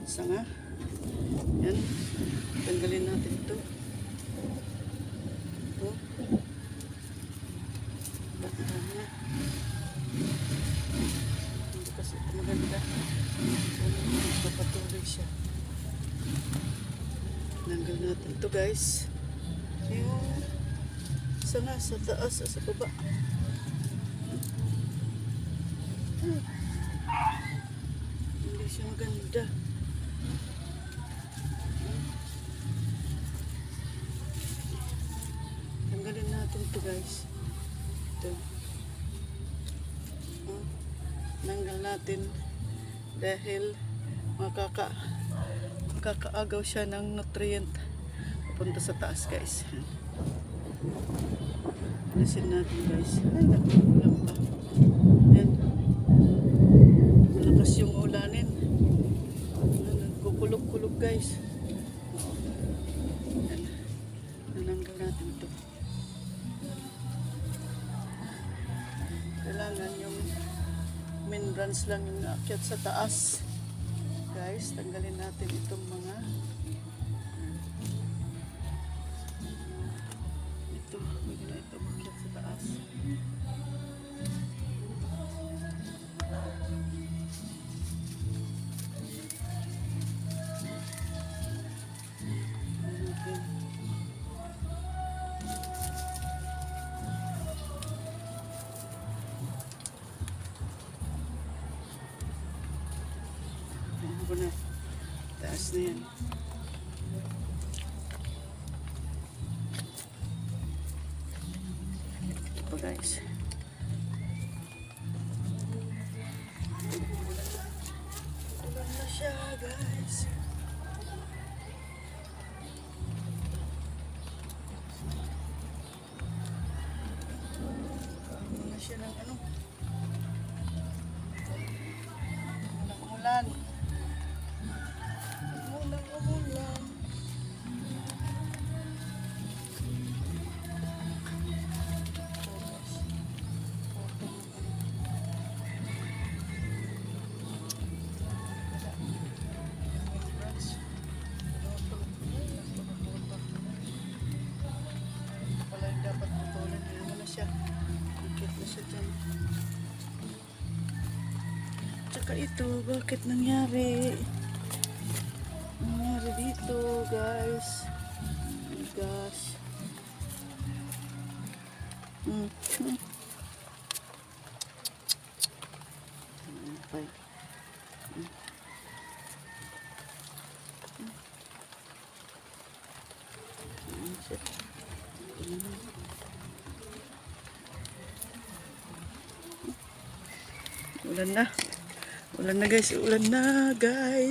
sanga. Yan. Tanggalin natin ito. Ito. Bakit na. Hindi kasi ito maganda. Papatuloy siya. Tanggal natin ito guys. Yung sanga sa taas sa baba. Hindi siya maganda. Tanggalin natin ito guys. Ito. Tanggal natin dahil makakaagaw siya ng nutrient papunta sa taas guys. Alisin natin guys. Ay, nakukulang pa. Ayan. Malakas yung ulanin. Nagkukulog-kulog guys. Ayan. Nananggal natin ito. Kailangan yung main branch lang yung naakyat sa taas. Guys, tanggalin natin itong mga ito, hindi na ito akyat sa taas. Ko na. Taas na yan. Ito pa guys. Ulan na siya guys. Ulan na siya ng ano. Ulan. Dapat putulin na na siya. Ikit na siya dyan. Tsaka ito, bakit nangyari? Nangyari dito, guys. Oh my gosh. Ulan na. Ulan na guys. Ulan na guys.